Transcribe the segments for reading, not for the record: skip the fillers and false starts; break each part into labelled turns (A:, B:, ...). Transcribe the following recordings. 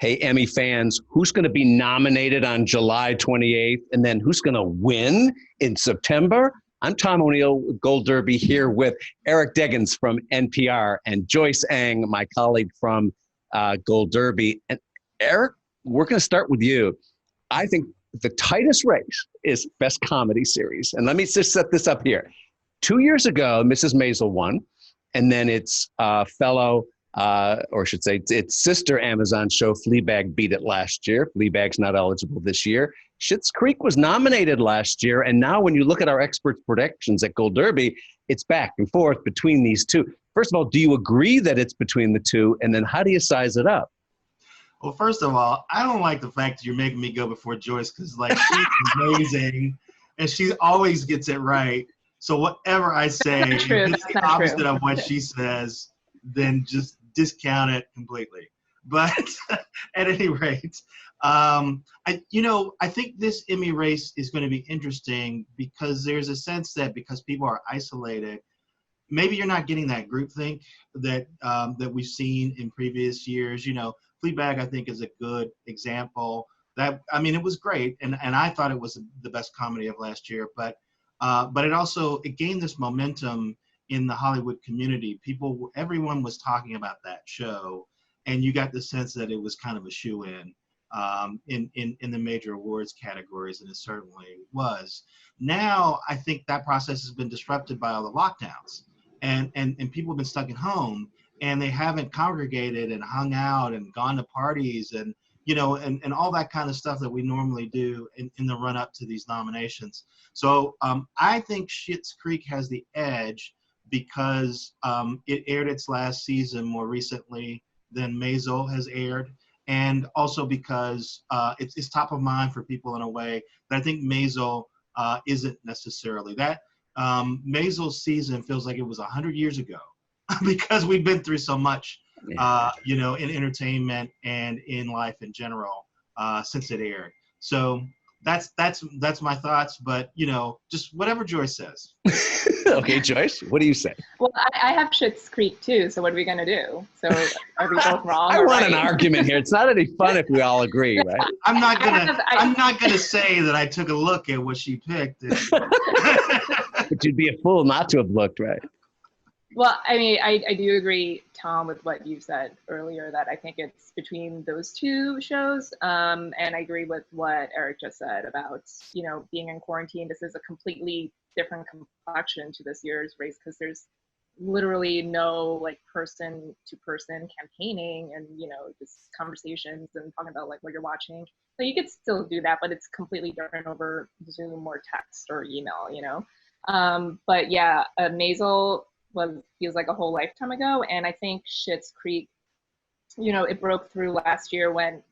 A: Hey, Emmy fans, who's going to be nominated on July 28th? And then who's going to win in September? I'm Tom O'Neill with Gold Derby here with Eric Deggans from NPR and Joyce Ang, my colleague from Gold Derby. And Eric, we're going to start with you. I think the tightest race is Best Comedy Series. And let me just set this up here. 2 years ago, Mrs. Maisel won, and then its fellow, or I should say, its sister Amazon show, Fleabag, beat it last year. Fleabag's not eligible this year. Schitt's Creek was nominated last year, and now when you look at our experts' predictions at Gold Derby, it's back and forth between these two. First of all, do you agree that it's between the two, and then how do you size it up?
B: Well, first of all, I don't like the fact that you're making me go before Joyce because, like, she's amazing, and she always gets it right. So whatever I say, if it's the opposite of what she says, then just discount it completely. But at any rate, I think this Emmy race is going to be interesting because there's a sense that because people are isolated, maybe you're not getting that groupthink that that we've seen in previous years. You know, Fleabag, I think, is a good example. It was great, and I thought it was the best comedy of last year. But it gained this momentum in the Hollywood community. Everyone was talking about that show, and you got the sense that it was kind of a shoo-in in the major awards categories, and it certainly was. Now, I think that process has been disrupted by all the lockdowns, and people have been stuck at home, and they haven't congregated and hung out and gone to parties and all that kind of stuff that we normally do in the run-up to these nominations. So I think Schitt's Creek has the edge because it aired its last season more recently than Maisel has aired, and also because it's top of mind for people in a way that I think Maisel isn't necessarily. That Maisel's season feels like it was 100 years ago because we've been through so much, in entertainment and in life in general since it aired. So that's my thoughts, but just whatever Joyce says.
A: Okay, Joyce, what do you say?
C: Well, I have Schitt's Creek too, so what are we going to do? So are we both wrong?
A: I want an argument here. It's not any fun if we all agree, right?
B: I'm not gonna say that I took a look at what she picked.
A: But you'd be a fool not to have looked, right?
C: Well, I mean, I do agree, Tom, with what you said earlier, that I think it's between those two shows. And I agree with what Eric just said about, being in quarantine. This is a completely different complexion to this year's race because there's literally no like person to person campaigning and, just conversations and talking about like what you're watching. So you could still do that, but it's completely different over Zoom or text or email, But yeah, Maisel feels like a whole lifetime ago, and I think Schitt's Creek, it broke through last year when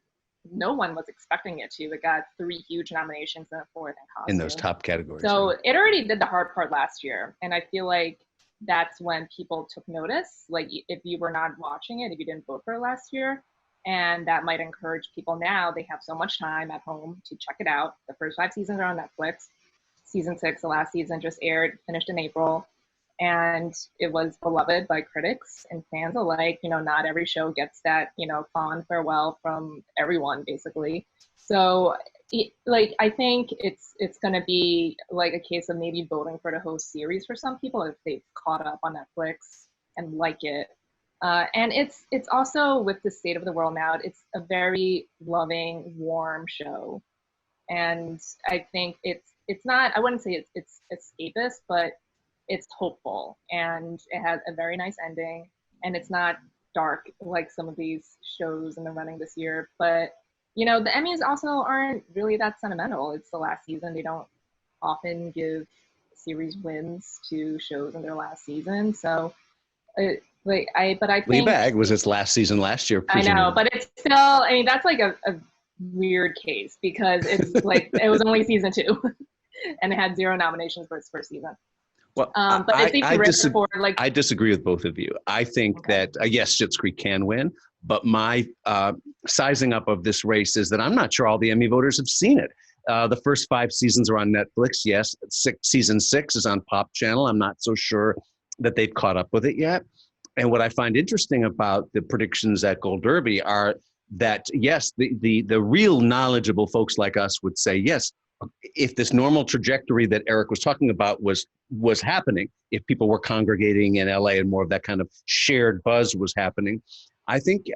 C: no one was expecting it to. It got 3 huge nominations and a 4th in costume.
A: In those top categories.
C: So it already did the hard part last year, and I feel like that's when people took notice. Like if you were not watching it, if you didn't vote for it last year, and that might encourage people now. They have so much time at home to check it out. The first 5 seasons are on Netflix. Season 6, the last season, just aired, finished in April. And it was beloved by critics and fans alike. Not every show gets that, fond farewell from everyone, basically. So, I think it's going to be like a case of maybe voting for the whole series for some people if they've caught up on Netflix and like it. And it's also, with the state of the world now, it's a very loving, warm show. And I think it's not, I wouldn't say it's escapist, but it's hopeful, and it has a very nice ending, and it's not dark like some of these shows in the running this year. But the Emmys also aren't really that sentimental. It's the last season. They don't often give series wins to shows in their last season. So I think
A: Fleabag was its last season last year.
C: Presumably. I know, but it's still, that's like a weird case because it's like it was only season 2 and it had 0 nominations for its first season.
A: Well,
C: but
A: I disagree with both of you. I think that, yes, Schitt's Creek can win, but my sizing up of this race is that I'm not sure all the Emmy voters have seen it. The first 5 seasons are on Netflix. Yes, season 6 is on Pop Channel. I'm not so sure that they've caught up with it yet. And what I find interesting about the predictions at Gold Derby are that yes, the real knowledgeable folks like us would say, yes, if this normal trajectory that Eric was talking about was happening, if people were congregating in LA and more of that kind of shared buzz was happening, I think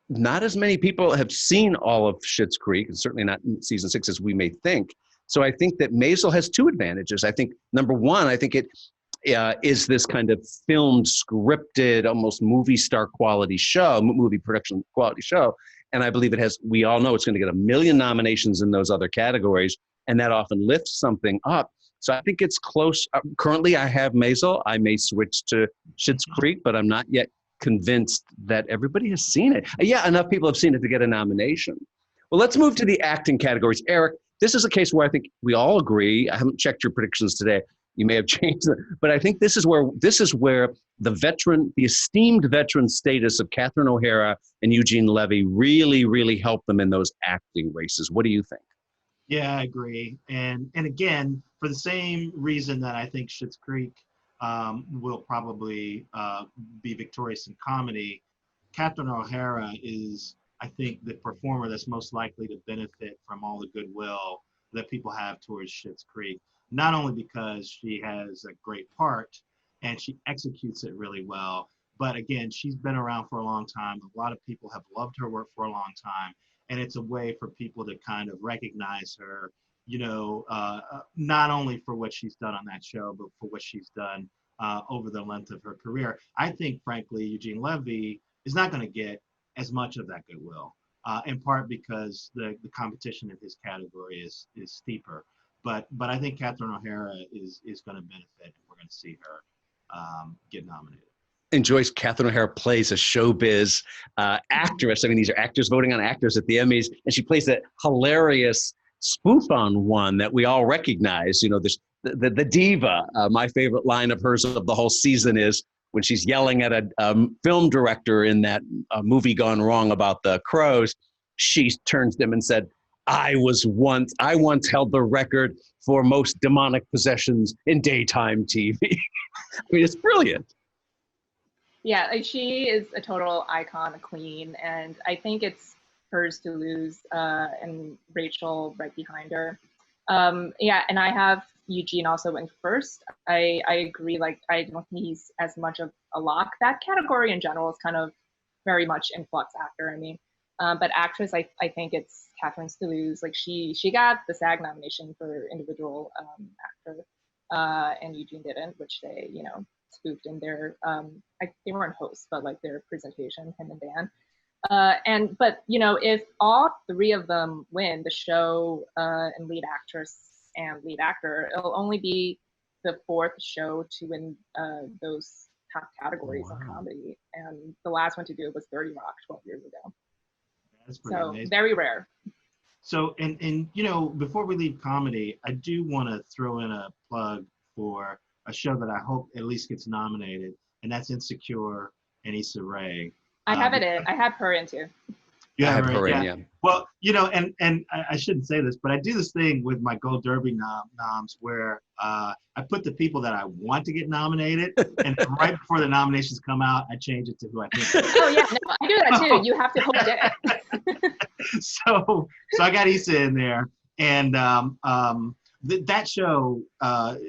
A: not as many people have seen all of Schitt's Creek, and certainly not in season 6 as we may think. So I think that Maisel has two advantages. I think number one, I think it is this kind of filmed, scripted, almost movie star quality show, movie production quality show. And I believe it has, we all know it's going to get 1 million nominations in those other categories, and that often lifts something up. So I think it's close. Currently, I have Maisel. I may switch to Schitt's Creek, but I'm not yet convinced that everybody has seen it. Yeah, enough people have seen it to get a nomination. Well, let's move to the acting categories. Eric, this is a case where I think we all agree. I haven't checked your predictions today. You may have changed them, but I think this is where the esteemed veteran status of Catherine O'Hara and Eugene Levy really helped them in those acting races. What do you think?
B: Yeah, I agree. And again, for the same reason that I think Schitt's Creek will probably be victorious in comedy, Catherine O'Hara is, I think, the performer that's most likely to benefit from all the goodwill that people have towards Schitt's Creek. Not only because she has a great part and she executes it really well, but again, she's been around for a long time. A lot of people have loved her work for a long time. And it's a way for people to kind of recognize her, not only for what she's done on that show, but for what she's done over the length of her career. I think, frankly, Eugene Levy is not going to get as much of that goodwill, in part because the competition in his category is steeper. But I think Catherine O'Hara is going to benefit, and we're going to see her get nominated.
A: And Joyce, Catherine O'Hara plays a showbiz actress. I mean, these are actors voting on actors at the Emmys, and she plays that hilarious spoof on one that we all recognize. You know, the diva. My favorite line of hers of the whole season is when she's yelling at a film director in that movie Gone Wrong about the crows. She turns to him and said, I once held the record for most demonic possessions in daytime TV. I mean, it's brilliant.
C: Yeah, like she is a total icon, a queen, and I think it's hers to lose, and Rachel right behind her. Yeah, and I have Eugene also in first. I agree, like, I don't think he's as much of a lock. That category in general is kind of very much in flux after, I mean. But actress, I think it's Catherine's to lose. Like, she got the SAG nomination for individual actor, and Eugene didn't, which they, spoofed in their, they weren't hosts, but like their presentation, him and Dan. But if all three of them win, the show and lead actress and lead actor, it'll only be the fourth show to win those top categories in comedy. And the last one to do it was 30 Rock 12 years ago.
B: That's pretty amazing.
C: Very rare.
B: So, and before we leave comedy, I do want to throw in a plug for a show that I hope at least gets nominated, and that's Insecure and Issa Rae.
C: I have it in. I have her in too.
B: You have
A: her in, yeah.
B: Well, and I shouldn't say this, but I do this thing with my Gold Derby noms where I put the people that I want to get nominated, and right before the nominations come out, I change it to who I think.
C: Oh yeah, no, I do that too. You have to hold it.
B: So I got Issa in there, and that show,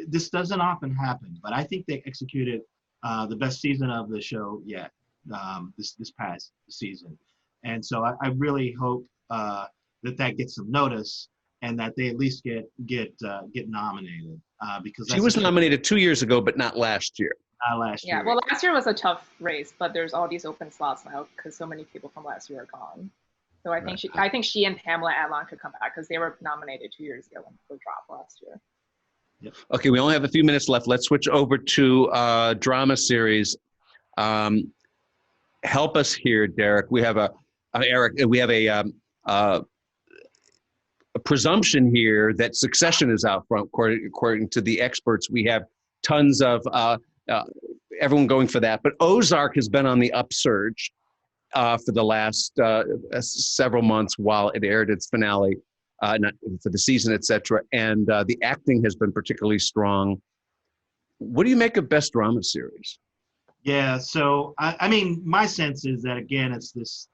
B: this doesn't often happen, but I think they executed the best season of the show yet, this past season. And so I really hope that gets some notice, and that they at least get nominated, because
A: she was nominated 2 years ago, but not last year.
B: Not last year.
C: Yeah, well, last year was a tough race, but there's all these open slots now because so many people from last year are gone. So I think she and Pamela Adlon could come back because they were nominated 2 years ago and were dropped last year.
B: Yep.
A: Okay, we only have a few minutes left. Let's switch over to drama series. Help us here, Derek. We have Eric. We have a presumption here that Succession is out front, according to the experts. We have tons of everyone going for that, but Ozark has been on the upsurge for the last several months while it aired its finale, not for the season, etc. And the acting has been particularly strong. What do you make of best drama series?
B: Yeah, so I mean, my sense is that, again, it's this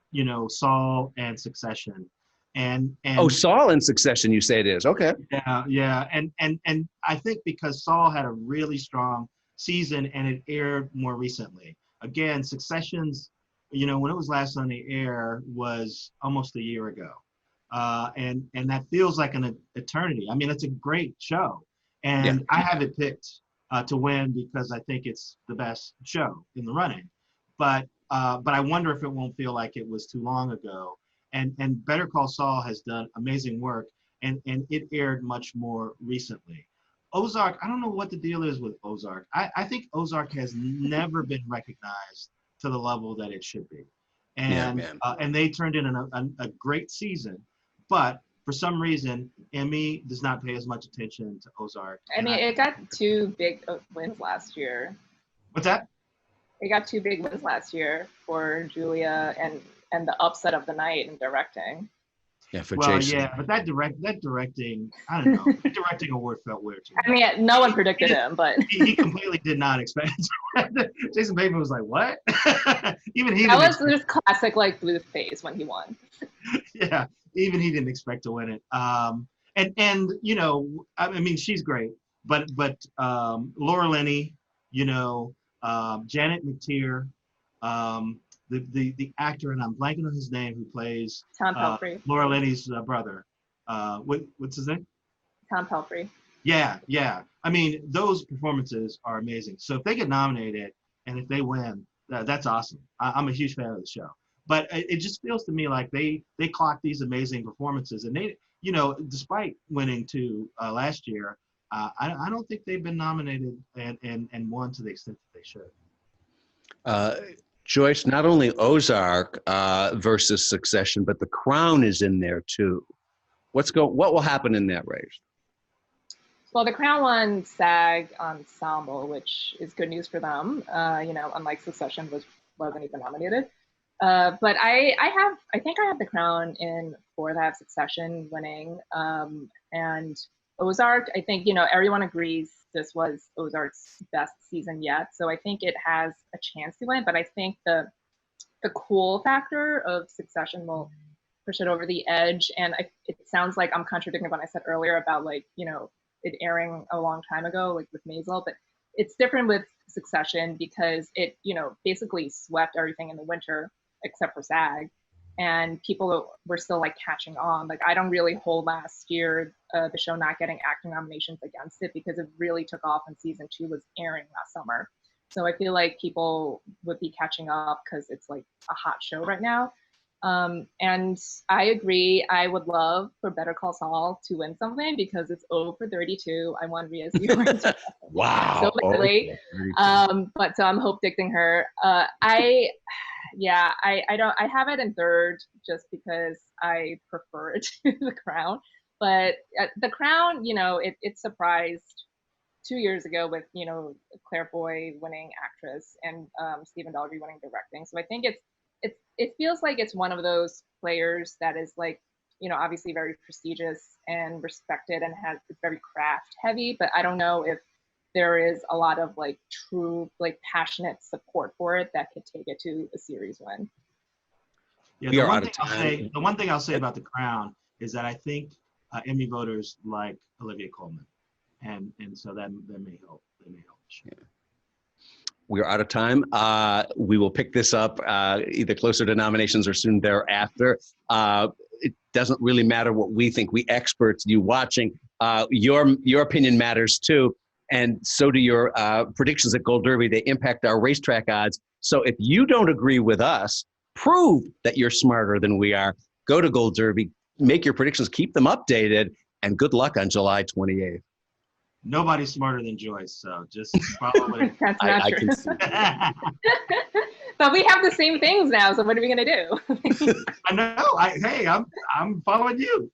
B: Saul and Succession. And
A: Saul in Succession, you say it is. Okay.
B: Yeah. And I think because Saul had a really strong season and it aired more recently. Again, Succession's, when it was last on the air was almost a year ago. And that feels like an eternity. I mean, it's a great show. And I have it picked to win because I think it's the best show in the running. But I wonder if it won't feel like it was too long ago. And Better Call Saul has done amazing work, and it aired much more recently. Ozark, I don't know what the deal is with Ozark. I think Ozark has never been recognized to the level that it should be. And they turned in a great season, but for some reason, Emmy does not pay as much attention to Ozark.
C: I mean, it got 2 big wins last year.
B: What's that?
C: It got 2 big wins last year for Julia and the upset of the night in directing.
A: Yeah, for Jason.
B: Yeah, but that directing, I don't know. The directing award felt weird to me.
C: I mean, no one predicted him, but
B: he completely did not expect it. Jason Bateman was like, "What?" Even he.
C: That was just classic, like Bluth face when he won.
B: Yeah, even he didn't expect to win it. And I mean, she's great, but Laura Linney, Janet McTeer, the actor, and I'm blanking on his name, who plays
C: Tom Pelphrey.
B: Laura Linney's brother. What's his name?
C: Tom Pelphrey.
B: Yeah. I mean, those performances are amazing. So if they get nominated and if they win, that's awesome. I'm a huge fan of the show. But it just feels to me like they clock these amazing performances, and they, despite winning 2 last year, I don't think they've been nominated and won to the extent that they should.
A: Joyce, not only Ozark versus Succession, but The Crown is in there too. What will happen in that race?
C: Well, The Crown won SAG Ensemble, which is good news for them. Unlike Succession, wasn't even nominated. But I think I have The Crown in for that, Succession winning. And Ozark, I think, everyone agrees this was Ozark's best season yet. So I think it has a chance to win, but I think the cool factor of Succession will push it over the edge. And it sounds like I'm contradicting what I said earlier about it airing a long time ago, like with Maisel, but it's different with Succession because it, basically swept everything in the winter except for SAG. And people were still catching on. I don't really hold last year, the show not getting acting nominations against it because it really took off when season 2 was airing last summer. So I feel like people would be catching up because it's a hot show right now. And I agree. I would love for Better Call Saul to win something because it's 0 for 32. I won Rhea's viewers.
A: Wow.
C: So lately. But so I'm hope dicting her. I have it in 3rd just because I prefer it to The Crown. But The Crown, it surprised 2 years ago with, Claire Foy winning actress and Stephen Daldry winning directing. So I think it feels like it's one of those players that is obviously very prestigious and respected and it's very craft heavy, but I don't know if there is a lot of true passionate support for it that could take it to a series win.
B: Yeah, the one thing I'll say about The Crown is that I think Emmy voters like Olivia Colman, and so that may help. Yeah.
A: We are out of time. We will pick this up either closer to nominations or soon thereafter. It doesn't really matter what we think. We experts, you watching, your opinion matters too. And so do your predictions at Gold Derby. They impact our racetrack odds. So if you don't agree with us, prove that you're smarter than we are. Go to Gold Derby, make your predictions, keep them updated, and good luck on July 28th.
B: Nobody's smarter than Joyce, so just follow it.
C: That's not true.
A: Can see.
C: But we have the same things now, so what are we going to do?
B: I know. I'm following you.